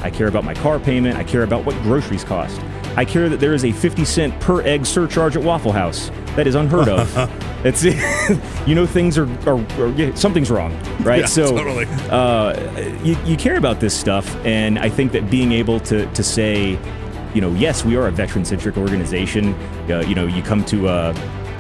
I care about my car payment. I care about what groceries cost. I care that there is a 50-cent per egg surcharge at Waffle House. That is unheard of. It's things are something's wrong, right? Yeah, so totally. You care about this stuff, and I think that being able to say, yes, we are a veteran-centric organization. You come to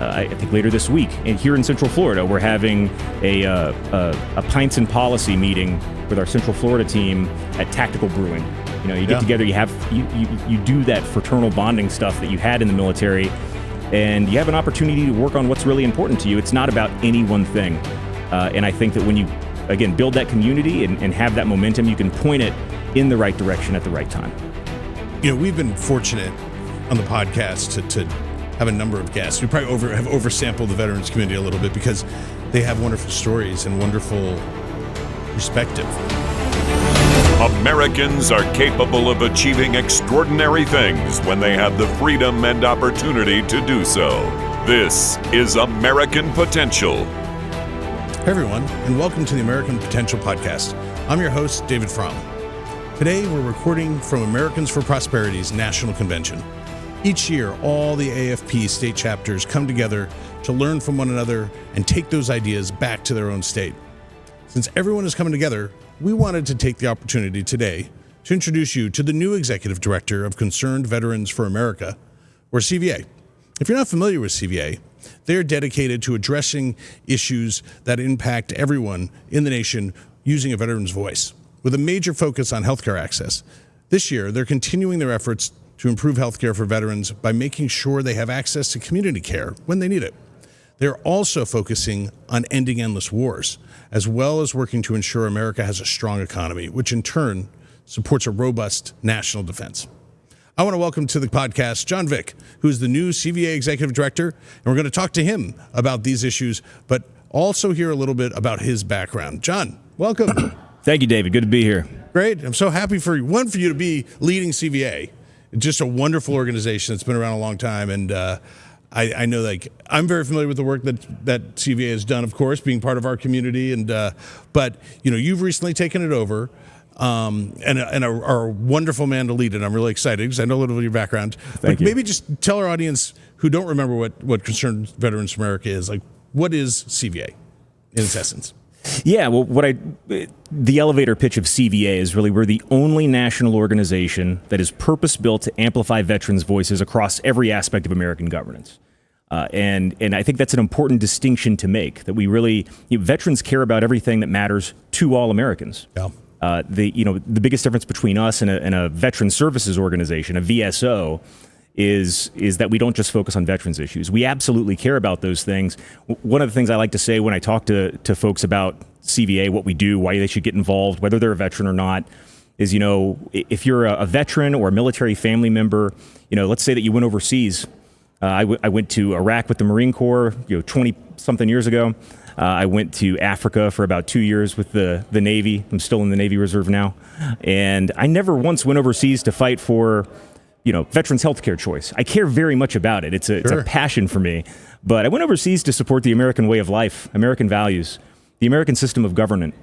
I think later this week, and here in Central Florida, we're having a Pints and Policy meeting with our Central Florida team at Tactical Brewing. You get together, you do that fraternal bonding stuff that you had in the military, and you have an opportunity to work on what's really important to you. It's not about any one thing. And I think that when you, again, build that community and have that momentum, you can point it in the right direction at the right time. We've been fortunate on the podcast to have a number of guests. We probably have oversampled the veterans community a little bit because they have wonderful stories and wonderful perspective. Americans are capable of achieving extraordinary things when they have the freedom and opportunity to do so. This is American Potential. Hey everyone, and welcome to the American Potential Podcast. I'm your host, David Fromm. Today we're recording from Americans for Prosperity's National Convention. Each year, all the AFP state chapters come together to learn from one another and take those ideas back to their own state. Since everyone is coming together, we wanted to take the opportunity today to introduce you to the new Executive Director of Concerned Veterans for America, or CVA. If you're not familiar with CVA, they are dedicated to addressing issues that impact everyone in the nation using a veteran's voice, with a major focus on healthcare access. This year, they're continuing their efforts to improve healthcare for veterans by making sure they have access to community care when they need it. They're also focusing on ending endless wars, as well as working to ensure America has a strong economy, which in turn supports a robust national defense. I want to welcome to the podcast John Vick, who is the new CVA Executive Director, and we're going to talk to him about these issues, but also hear a little bit about his background. John, welcome. Thank you, David. Good to be here. Great. I'm so happy for you to be leading CVA. It's just a wonderful organization that's been around a long time, and I know, I'm very familiar with the work that CVA has done, of course, being part of our community, and but you've recently taken it over, and are a wonderful man to lead it. I'm really excited because I know a little bit of your background. Thank you. Maybe just tell our audience who don't remember what Concerned Veterans for America is. What is CVA in its essence? Yeah, well, the elevator pitch of CVA is really we're the only national organization that is purpose-built to amplify veterans' voices across every aspect of American governance. And I think that's an important distinction to make, that we really, veterans care about everything that matters to all Americans. Yeah. The biggest difference between us and a veteran services organization, a VSO, is that we don't just focus on veterans issues. We absolutely care about those things. One of the things I like to say when I talk to folks about CVA, what we do, why they should get involved, whether they're a veteran or not, is, if you're a veteran or a military family member, let's say that you went overseas. I went to Iraq with the Marine Corps, 20-something years ago. I went to Africa for about 2 years with the Navy. I'm still in the Navy Reserve now. And I never once went overseas to fight for veterans healthcare choice. I care very much about it. It's a passion for me. But I went overseas to support the American way of life, American values, the American system of government.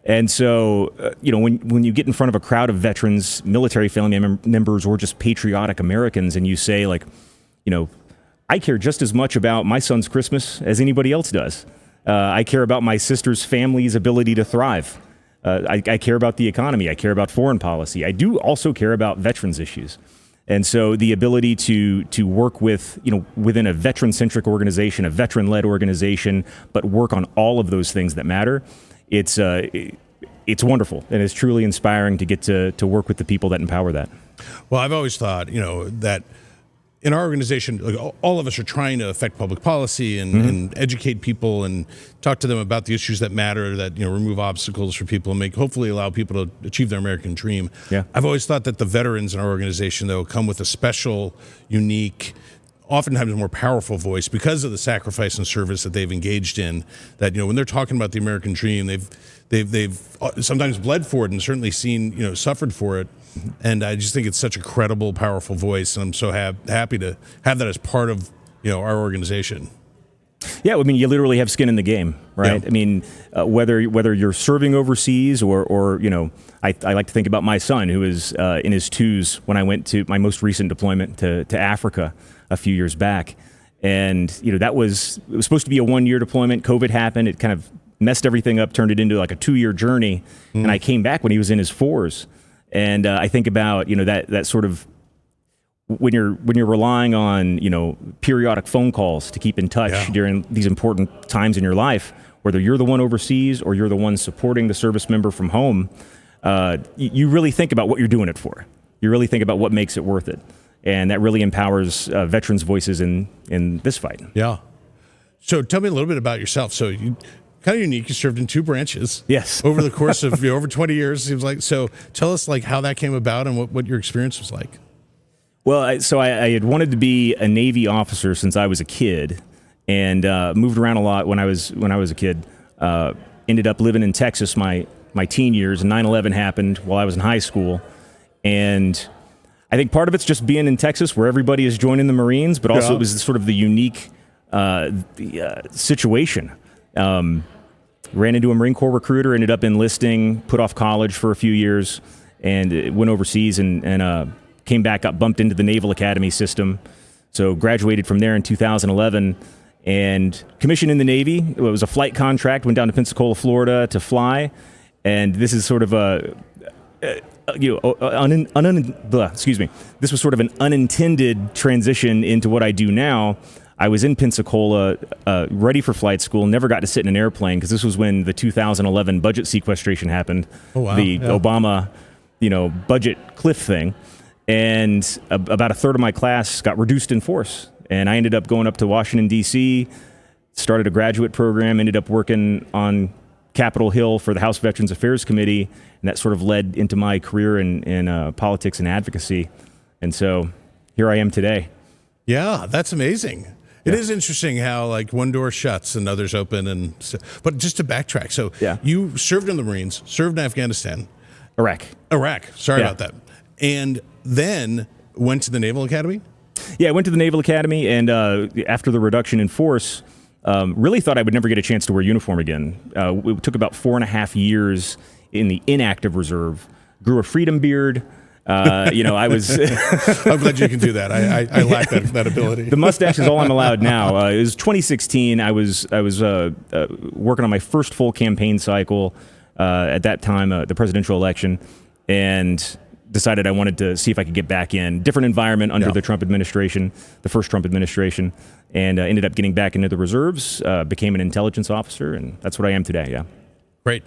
And so, when you get in front of a crowd of veterans, military family members, or just patriotic Americans, and you say, I care just as much about my son's Christmas as anybody else does. I care about my sister's family's ability to thrive. I care about the economy. I care about foreign policy. I do also care about veterans issues. And so the ability to work with, within a veteran-centric organization, a veteran-led organization, but work on all of those things that matter, it's wonderful. And it's truly inspiring to get to work with the people that empower that. Well, I've always thought, that in our organization, all of us are trying to affect public policy and educate people and talk to them about the issues that matter, that remove obstacles for people and hopefully allow people to achieve their American dream. Yeah. I've always thought that the veterans in our organization, though, come with a special, unique, oftentimes more powerful voice because of the sacrifice and service that they've engaged in. That when they're talking about the American dream, they've sometimes bled for it and certainly seen suffered for it. And I just think it's such a credible, powerful voice, and I'm so happy to have that as part of our organization. Yeah, I mean, you literally have skin in the game, right? Yeah. I mean, whether you're serving overseas or I like to think about my son who was in his twos when I went to my most recent deployment to Africa a few years back, and it was supposed to be a 1-year deployment. COVID happened; it kind of messed everything up, turned it into like a 2-year journey. And I came back when he was in his 4s, and I think about that sort of. When you're relying on periodic phone calls to keep in touch during these important times in your life, whether you're the one overseas or you're the one supporting the service member from home, you really think about what you're doing it for. You really think about what makes it worth it, and that really empowers veterans' voices in this fight. Yeah. So tell me a little bit about yourself. So you kind of unique. You served in 2 branches. Yes. Over the course of over 20 years, it seems like. So tell us how that came about and what your experience was like. Well, I had wanted to be a Navy officer since I was a kid, and moved around a lot when I was a kid. Ended up living in Texas my teen years, and 9/11 happened while I was in high school. And I think part of it's just being in Texas where everybody is joining the Marines, but also it was sort of the unique situation. Ran into a Marine Corps recruiter, ended up enlisting, put off college for a few years, and went overseas and came back, got bumped into the Naval Academy system. So graduated from there in 2011 and commissioned in the Navy. It was a flight contract, went down to Pensacola, Florida to fly. And this is sort of this was sort of an unintended transition into what I do now. I was in Pensacola, ready for flight school, never got to sit in an airplane because this was when the 2011 budget sequestration happened. Oh, wow. The Obama, budget cliff thing. And about a third of my class got reduced in force. And I ended up going up to Washington, D.C., started a graduate program, ended up working on Capitol Hill for the House Veterans Affairs Committee. And that sort of led into my career in politics and advocacy. And so here I am today. Yeah, that's amazing. It is interesting how one door shuts and others open. But just to backtrack. So you served in the Marines, served in Afghanistan. Iraq. Sorry about that. And then went to the Naval Academy? Yeah, I went to the Naval Academy, and after the reduction in force, really thought I would never get a chance to wear uniform again. It took about 4.5 years in the inactive reserve, grew a freedom beard. I was... I'm glad you can do that. I lack that ability. The mustache is all I'm allowed now. It was 2016. I was working on my first full campaign cycle at that time, the presidential election, and decided I wanted to see if I could get back in. Different environment under the Trump administration, the first Trump administration, and ended up getting back into the reserves, became an intelligence officer, and that's what I am today, yeah. Great.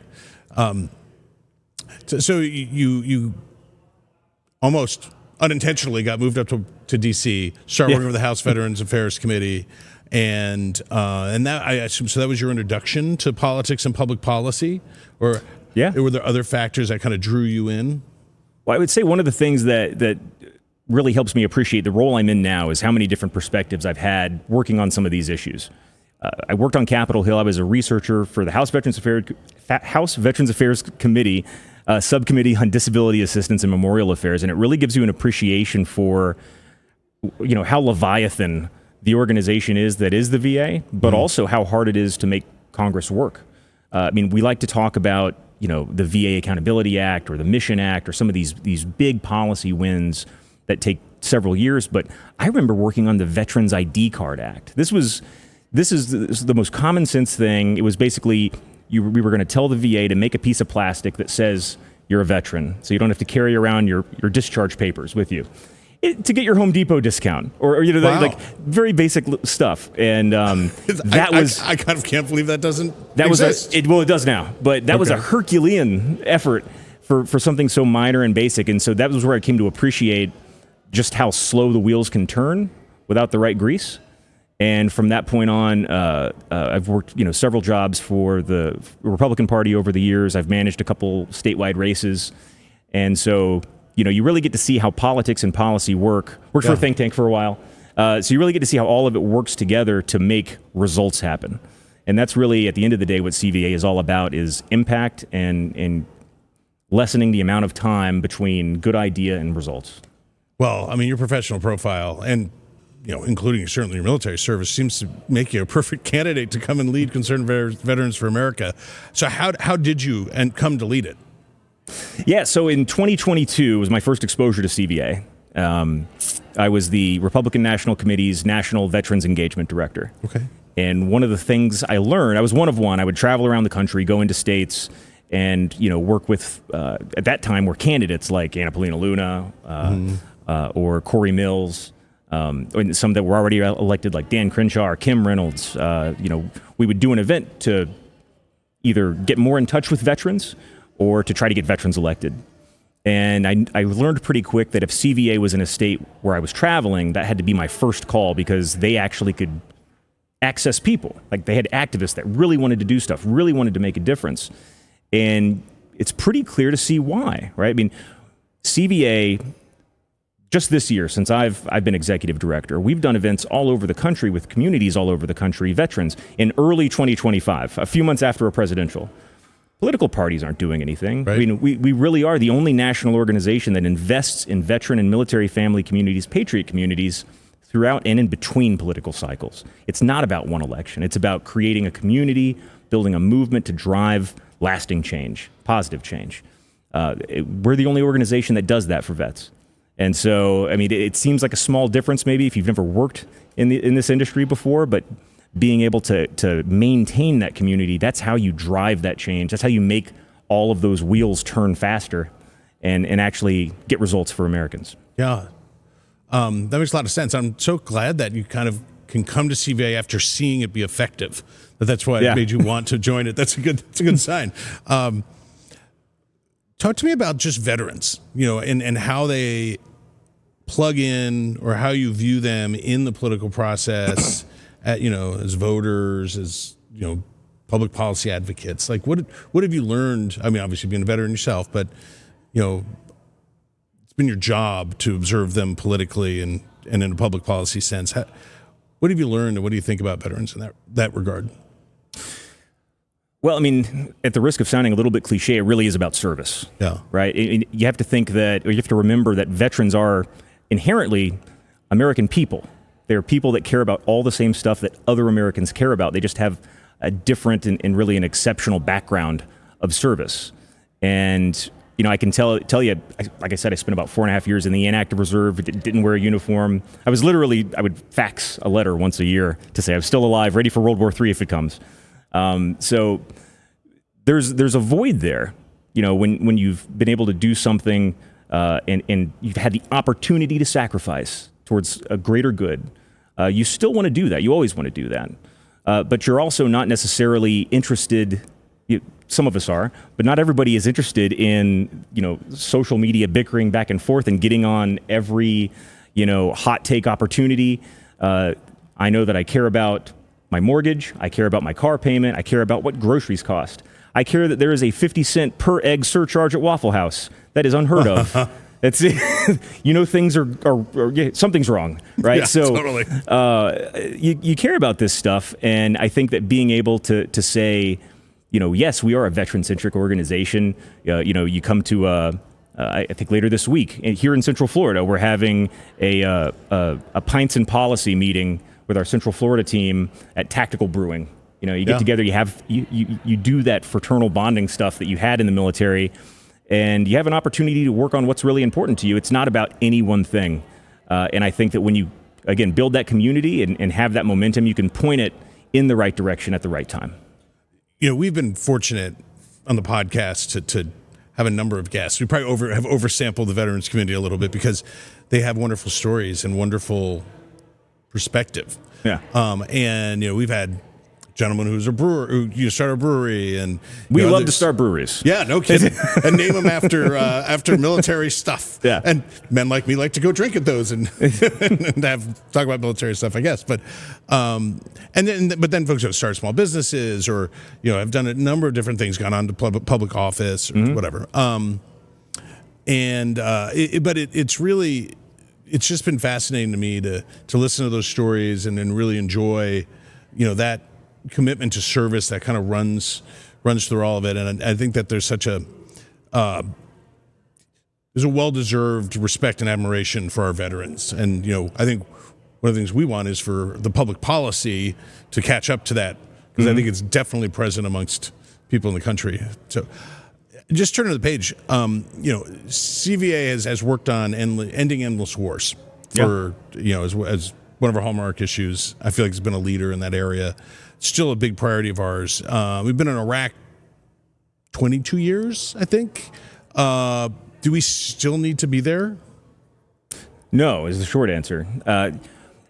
So you almost unintentionally got moved up to D.C., started working with the House Veterans Affairs Committee, and that, I assume, so that was your introduction to politics and public policy? Or were there other factors that kind of drew you in? Well, I would say one of the things that really helps me appreciate the role I'm in now is how many different perspectives I've had working on some of these issues. I worked on Capitol Hill. I was a researcher for the House Veterans Affairs Committee, Subcommittee on Disability Assistance and Memorial Affairs, and it really gives you an appreciation for how leviathan the organization is that is the VA, but also how hard it is to make Congress work. We like to talk about the VA Accountability Act or the Mission Act or some of these big policy wins that take several years. But I remember working on the Veterans ID Card Act. This is the most common sense thing. It was basically we were going to tell the VA to make a piece of plastic that says you're a veteran, so you don't have to carry around your discharge papers with you. To get your Home Depot discount, or very basic stuff, and I kind of can't believe that doesn't exist. It does now, but that was a Herculean effort for something so minor and basic, and so that was where I came to appreciate just how slow the wheels can turn without the right grease. And from that point on, I've worked several jobs for the Republican Party over the years. I've managed a couple statewide races, and so. You really get to see how politics and policy work. Worked for a think tank for a while. So you really get to see how all of it works together to make results happen. And that's really, at the end of the day, what CVA is all about, is impact and lessening the amount of time between good idea and results. Well, your professional profile and including certainly your military service, seems to make you a perfect candidate to come and lead Concerned Veterans for America. So how did you come to lead it? Yeah, so in 2022 was my first exposure to CVA. I was the Republican National Committee's National Veterans Engagement Director. Okay. And one of the things I learned, I was one of one. I would travel around the country, go into states, and work with at that time were candidates like Anna Paulina Luna or Corey Mills, and some that were already elected like Dan Crenshaw or Kim Reynolds. We would do an event to either get more in touch with veterans or to try to get veterans elected. And I learned pretty quick that if CVA was in a state where I was traveling, that had to be my first call, because they actually could access people. Like, they had activists that really wanted to do stuff, really wanted to make a difference. And it's pretty clear to see why, right? I mean, CVA, just this year, since I've been executive director, we've done events all over the country with communities all over the country, veterans, in early 2025, a few months after a presidential. Political parties aren't doing anything. Right. I mean, we really are the only national organization that invests in veteran and military family communities, patriot communities, throughout and in between political cycles. It's not about one election. It's about creating a community, building a movement to drive lasting change, positive change. We're the only organization that does that for vets. And so, I mean, it seems like a small difference maybe if you've never worked in this industry before, but being able to maintain that community, that's how you drive that change. That's how you make all of those wheels turn faster and actually get results for Americans. Yeah. That makes a lot of sense. I'm so glad that you kind of can come to CVA after seeing it be effective. That's why it made you want to join it. That's a good sign. Talk to me about just veterans, and how they plug in, or how you view them in the political process, as voters, as public policy advocates. Like, what have you learned? I mean, obviously being a veteran yourself, but it's been your job to observe them politically and in a public policy sense. What have you learned, and what do you think about veterans in that regard? Well, I mean, at the risk of sounding a little bit cliche, it really is about service. Yeah. Right? You have to think that, or you have to remember that veterans are inherently American people. They're people that care about all the same stuff that other Americans care about. They just have a different and really an exceptional background of service. And, I can tell you, like I said, I spent about 4.5 years in the inactive reserve, didn't wear a uniform. I would fax a letter once a year to say I was still alive, ready for World War III if it comes. So there's a void there, when you've been able to do something and you've had the opportunity to sacrifice towards a greater good. You still want to do that. You always want to do that. But you're also not necessarily interested. Some of us are, but not everybody is interested in, social media bickering back and forth and getting on every, hot take opportunity. I know that I care about my mortgage. I care about my car payment. I care about what groceries cost. I care that there is a 50-cent per egg surcharge at Waffle House. That is unheard of. It's things are something's wrong, right? Yeah, so totally. You care about this stuff, and I think that being able to say, yes, we are a veteran-centric organization. You come to I think later this week here in Central Florida, we're having a Pints and Policy meeting with our Central Florida team at Tactical Brewing. You get together, you do that fraternal bonding stuff that you had in the military, and you have an opportunity to work on what's really important to you. It's not about any one thing. And I think that when you, again, build that community and have that momentum, you can point it in the right direction at the right time. We've been fortunate on the podcast to have a number of guests. We probably have oversampled the veterans community a little bit because they have wonderful stories and wonderful perspective. Yeah. And we've had gentleman who's a brewer who started a brewery, and we love to start breweries. Yeah, no kidding. And name them after military stuff. Yeah. And men like me like to go drink at those and talk about military stuff, I guess. But then folks have started small businesses, or have done a number of different things, gone on to public office or whatever. It's just been fascinating to me to listen to those stories and really enjoy that commitment to service that kind of runs through all of it. And I think that there's such a well-deserved respect and admiration for our veterans. And I think one of the things we want is for the public policy to catch up to that, because I think it's definitely present amongst people in the country. So just turning to the page, CVA has worked on ending endless wars for, as one of our hallmark issues. I feel like it's been a leader in that area. Still a big priority of ours. We've been in Iraq 22 years, I think. Do we still need to be there? No, is the short answer.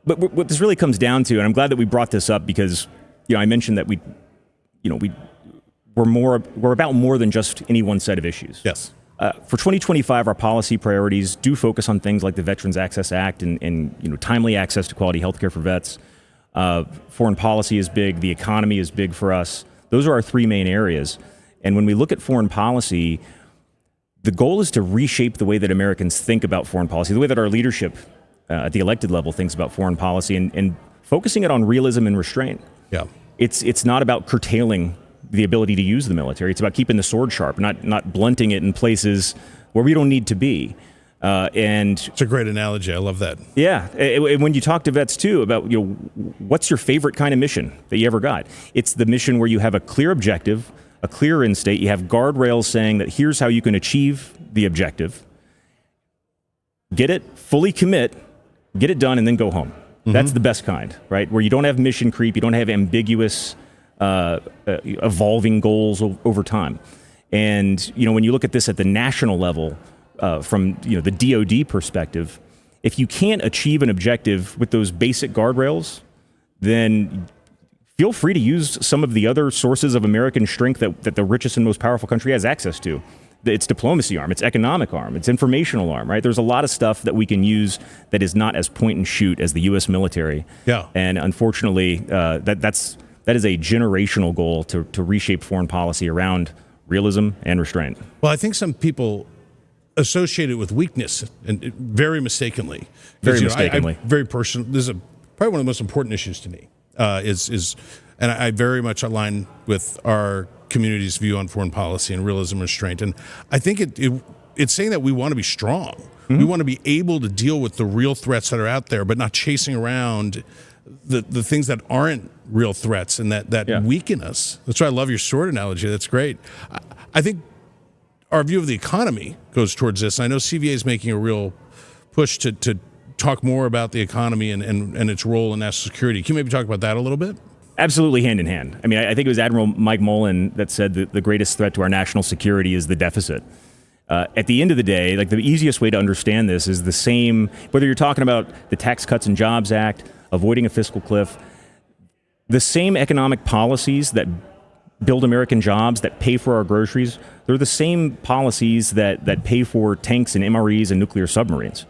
But what this really comes down to, and I'm glad that we brought this up because, I mentioned that we're about more than just any one set of issues. Yes. For 2025, our policy priorities do focus on things like the Veterans Access Act and timely access to quality health care for vets. Foreign policy is big. The economy is big for us. Those are our three main areas. And when we look at foreign policy, the goal is to reshape the way that Americans think about foreign policy, the way that our leadership at the elected level thinks about foreign policy, and focusing it on realism and restraint. Yeah. It's not about curtailing the ability to use the military. It's about keeping the sword sharp, not blunting it in places where we don't need to be. And it's a great analogy. I love that. Yeah. When you talk to vets too about, what's your favorite kind of mission that you ever got? It's the mission where you have a clear objective, a clear end state. You have guardrails saying that here's how you can achieve the objective. Get it, fully commit, get it done, and then go home. That's the best kind, right? Where you don't have mission creep, you don't have ambiguous evolving goals over time. And, when you look at this at the national level, from, the DoD perspective, if you can't achieve an objective with those basic guardrails, then feel free to use some of the other sources of American strength that the richest and most powerful country has access to. It's diplomacy arm, it's economic arm, it's informational arm, right? There's a lot of stuff that we can use that is not as point and shoot as the U.S. military. Yeah. And unfortunately, that is a generational goal to reshape foreign policy around realism and restraint. Well, I think some people associate it with weakness, and very mistakenly. Very mistakenly. Very personal. This is probably one of the most important issues to me. And I very much align with our community's view on foreign policy and realism and restraint. And I think it's saying that we want to be strong. We want to be able to deal with the real threats that are out there, but not chasing around the things that aren't real threats and that weaken us. That's why I love your sword analogy. That's great. I think our view of the economy goes towards this. I know CVA is making a real push to talk more about the economy and its role in national security. Can you maybe talk about that a little bit? Absolutely hand in hand. I mean, I think it was Admiral Mike Mullen that said that the greatest threat to our national security is the deficit. At the end of the day, like the easiest way to understand this is the same, whether you're talking about the Tax Cuts and Jobs Act, avoiding a fiscal cliff, the same economic policies that build American jobs, that pay for our groceries, they're the same policies that pay for tanks and MREs and nuclear submarines.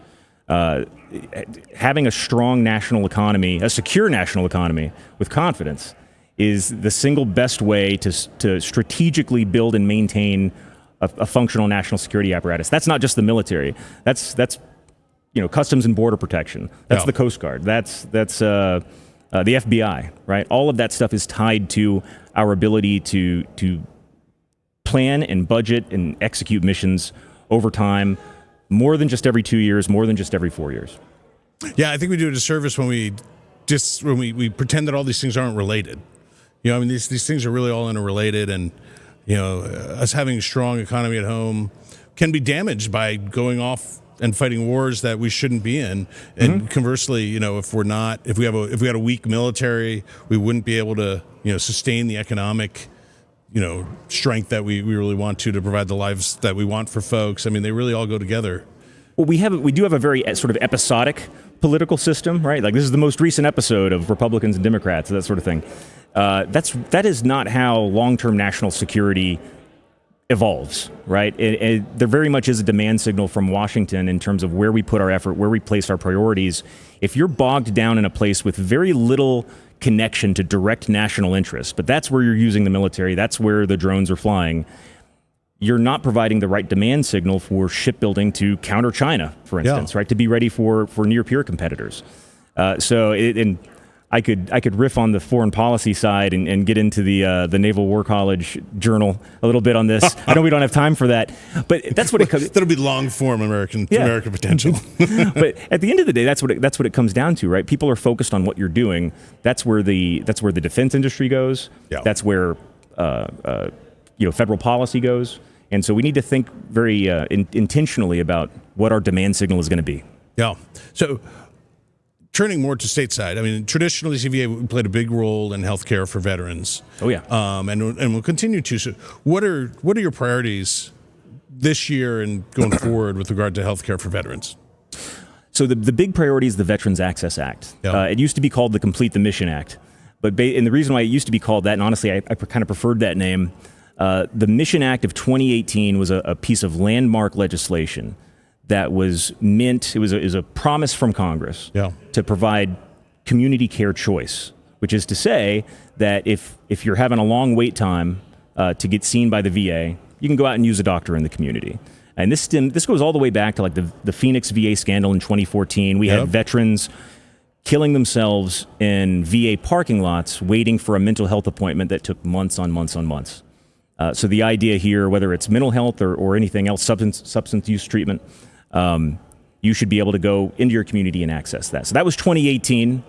Having a strong national economy, a secure national economy with confidence is the single best way to strategically build and maintain a functional national security apparatus. That's not just the military. That's Customs and Border Protection. That's the Coast Guard. That's the FBI, right? All of that stuff is tied to our ability to plan and budget and execute missions over time, more than just every 2 years, more than just every 4 years. Yeah, I think we do a disservice when we pretend that all these things aren't related. These things are really all interrelated, and us having a strong economy at home can be damaged by going off and fighting wars that we shouldn't be in. And conversely, if we had a weak military, we wouldn't be able to sustain the economic strength that we really want to provide the lives that we want for folks. I mean, they really all go together. Well, we do have a very sort of episodic political system, right? Like this is the most recent episode of Republicans and Democrats, that sort of thing. That is not how long-term national security evolves, right? There very much is a demand signal from Washington in terms of where we put our effort, where we place our priorities. If you're bogged down in a place with very little connection to direct national interests, but that's where you're using the military, that's where the drones are flying, you're not providing the right demand signal for shipbuilding to counter China, for instance, right? To be ready for near peer competitors. And I could riff on the foreign policy side and get into the Naval War College Journal a little bit on this. I know we don't have time for that, but that's what it comes. That'll be long form American potential. But at the end of the day, that's what it comes down to, right? People are focused on what you're doing. That's where the defense industry goes. Yeah. That's where federal policy goes. And so we need to think very intentionally about what our demand signal is going to be. Yeah. So turning more to stateside, I mean, traditionally CVA played a big role in healthcare for veterans. Oh yeah. And we'll continue to. So what are your priorities this year and going forward with regard to healthcare for veterans? So the big priority is the Veterans Access Act. Yeah. It used to be called the Complete the Mission Act, and the reason why it used to be called that, and honestly, I kind of preferred that name. The Mission Act of 2018 was a piece of landmark legislation that was meant, it was a promise from Congress to provide community care choice, which is to say that if you're having a long wait time to get seen by the VA, you can go out and use a doctor in the community. And this goes all the way back to like the Phoenix VA scandal in 2014. We had veterans killing themselves in VA parking lots waiting for a mental health appointment that took months on months on months. So the idea here, whether it's mental health or anything else, substance use treatment, you should be able to go into your community and access that. So that was 2018.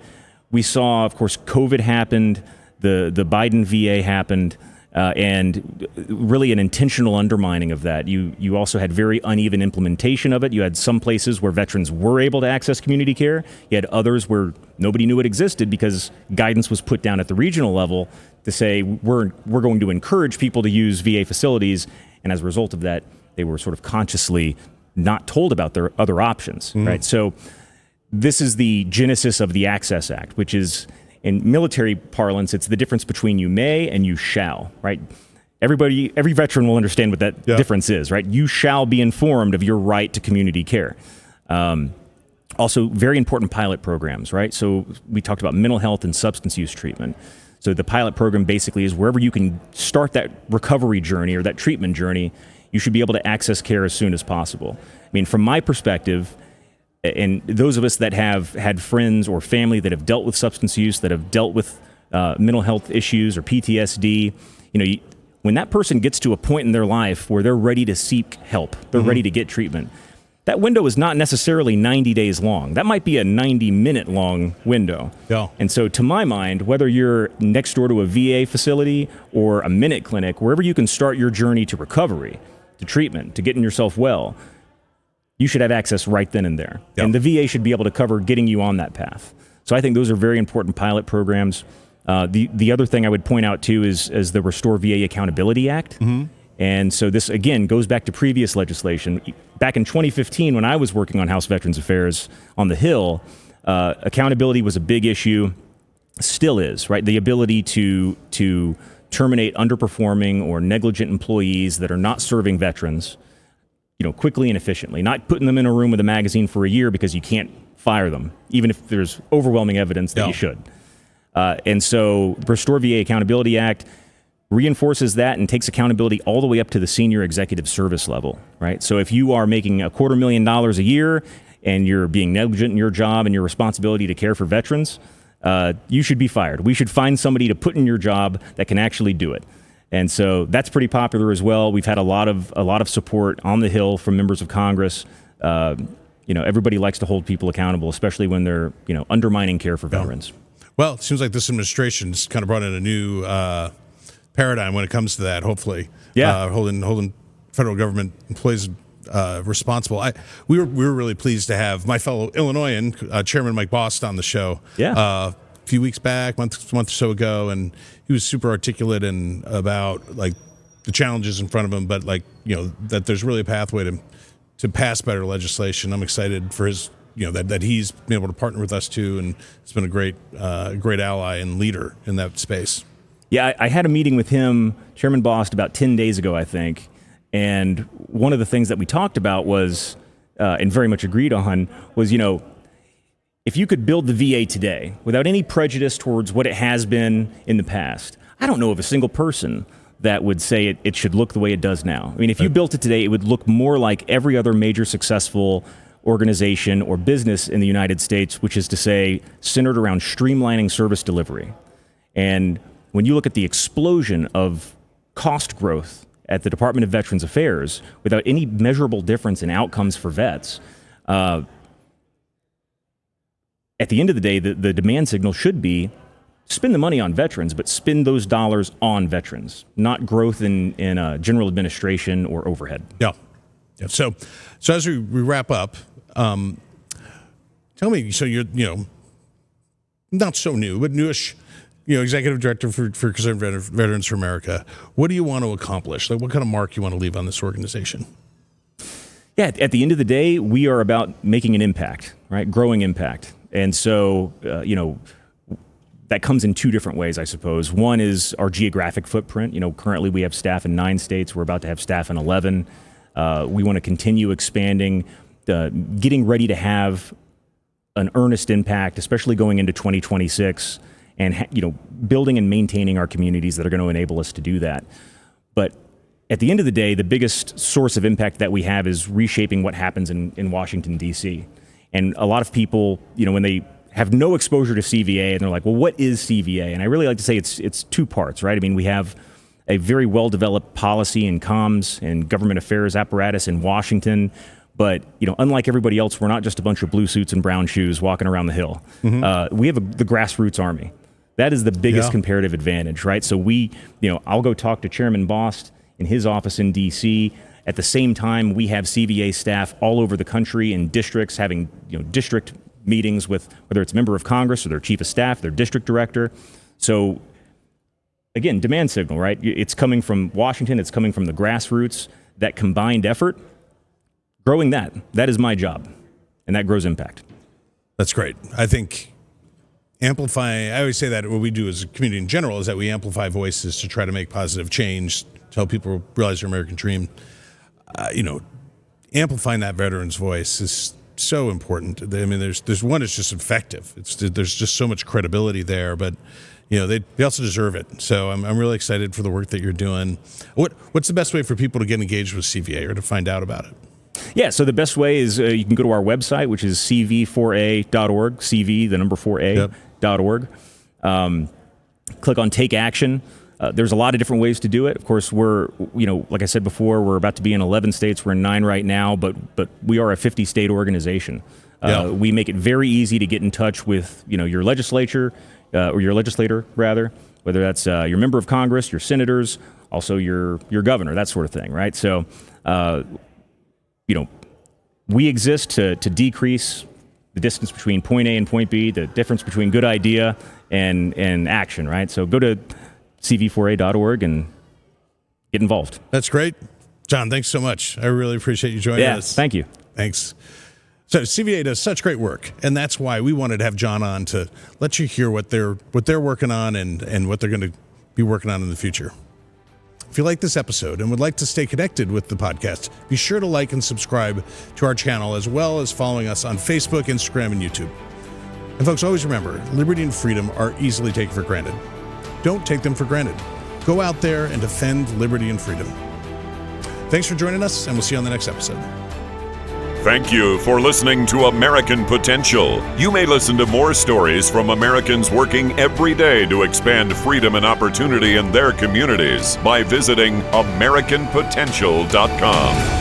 We saw, of course, COVID happened, the Biden VA happened, and really an intentional undermining of that. You also had very uneven implementation of it. You had some places where veterans were able to access community care. You had others where nobody knew it existed because guidance was put down at the regional level to say we're going to encourage people to use VA facilities, and as a result of that, they were sort of consciously not told about their other options, right? So this is the genesis of the Access Act, which is, in military parlance, it's the difference between you may and you shall, right? Every veteran will understand what that difference is, right? You shall be informed of your right to community care. Also, very important pilot programs, right? So we talked about mental health and substance use treatment. So the pilot program basically is wherever you can start that recovery journey or that treatment journey, you should be able to access care as soon as possible. I mean, from my perspective, and those of us that have had friends or family that have dealt with substance use, that have dealt with mental health issues or PTSD, when that person gets to a point in their life where they're ready to seek help, they're ready to get treatment, that window is not necessarily 90 days long. That might be a 90-minute long window. Yeah. And so to my mind, whether you're next door to a VA facility or a Minute Clinic, wherever you can start your journey to recovery, to treatment, to getting yourself well, you should have access right then and there. Yep. And the VA should be able to cover getting you on that path. So I think those are very important pilot programs. The other thing I would point out too is the Restore VA Accountability Act. And so this, again, goes back to previous legislation. Back in 2015, when I was working on House Veterans Affairs on the Hill, accountability was a big issue, still is, right? The ability to terminate underperforming or negligent employees that are not serving veterans, quickly and efficiently, not putting them in a room with a magazine for a year because you can't fire them, even if there's overwhelming evidence that you should. And so Restore VA Accountability Act reinforces that and takes accountability all the way up to the senior executive service level, right? So if you are making $250,000 a year and you're being negligent in your job and your responsibility to care for veterans, you should be fired. We should find somebody to put in your job that can actually do it. And so that's pretty popular as well. We've had a lot of support on the Hill from members of Congress. Everybody likes to hold people accountable, especially when they're undermining care for veterans. Well, it seems like this administration's kind of brought in a new paradigm when it comes to that. Hopefully, holding federal government employees responsible. We were really pleased to have my fellow Illinoisan, Chairman Mike Bost, on the show. A few weeks back, month or so ago, and he was super articulate and about like the challenges in front of him, but that there's really a pathway to pass better legislation. I'm excited for his that he's been able to partner with us too, and it's been a great ally and leader in that space. Yeah, I had a meeting with him, Chairman Bost, about 10 days ago, I think. And one of the things that we talked about was, and very much agreed on, was, if you could build the VA today without any prejudice towards what it has been in the past, I don't know of a single person that would say it should look the way it does now. I mean, if you built it today, it would look more like every other major successful organization or business in the United States, which is to say centered around streamlining service delivery. And when you look at the explosion of cost growth at the Department of Veterans Affairs without any measurable difference in outcomes for vets, at the end of the day, the demand signal should be spend the money on veterans, but spend those dollars on veterans, not growth in general administration or overhead. Yeah. So as we wrap up, tell me, so you're, not so new, but newish, executive director for Concerned Veterans for America. What do you want to accomplish? Like, what kind of mark you want to leave on this organization? Yeah, at the end of the day, we are about making an impact, right? Growing impact. And so, that comes in two different ways, I suppose. One is our geographic footprint. Currently we have staff in 9 states. We're about to have staff in 11. We want to continue expanding, getting ready to have an earnest impact, especially going into 2026, and building and maintaining our communities that are going to enable us to do that. But at the end of the day, the biggest source of impact that we have is reshaping what happens in Washington, D.C. And a lot of people, when they have no exposure to CVA, and they're like, well, what is CVA? And I really like to say it's two parts, right? I mean, we have a very well-developed policy and comms and government affairs apparatus in Washington. But, unlike everybody else, we're not just a bunch of blue suits and brown shoes walking around the hill. Mm-hmm. We have the grassroots army. That is the biggest comparative advantage, right? So I'll go talk to Chairman Bost in his office in D.C. At the same time, we have CVA staff all over the country in districts having, district meetings with whether it's a member of Congress or their chief of staff, their district director. So again, demand signal, right? It's coming from Washington. It's coming from the grassroots. That combined effort, growing that is my job, and that grows impact. That's great. I think I always say that what we do as a community in general is that we amplify voices to try to make positive change, to help people realize their American dream. Amplifying that veteran's voice is so important. I mean, there's one, it's just effective. There's just so much credibility there, but they also deserve it. So I'm really excited for the work that you're doing. What's the best way for people to get engaged with CVA or to find out about it? Yeah, so the best way is you can go to our website, which is cv4a.org, CV, the number 4a.org. Click on Take Action. There's a lot of different ways to do it. Of course, we're, like I said before, we're about to be in 11 states. We're in 9 right now, but we are a 50-state organization. We make it very easy to get in touch with, your legislature, or your legislator, rather, whether that's your member of Congress, your senators, also your governor, that sort of thing, right? So, we exist to decrease the distance between point A and point B, the difference between good idea and action, right? So go to cv4a.org and get involved. That's great. John, thanks so much. I really appreciate you joining us. Thank you. Thanks. So CVA does such great work, and that's why we wanted to have John on to let you hear what they're working on and what they're going to be working on in the future. If you like this episode and would like to stay connected with the podcast, be sure to like and subscribe to our channel, as well as following us on Facebook, Instagram, and YouTube. And folks, always remember, liberty and freedom are easily taken for granted. Don't take them for granted. Go out there and defend liberty and freedom. Thanks for joining us, and we'll see you on the next episode. Thank you for listening to American Potential. You may listen to more stories from Americans working every day to expand freedom and opportunity in their communities by visiting AmericanPotential.com.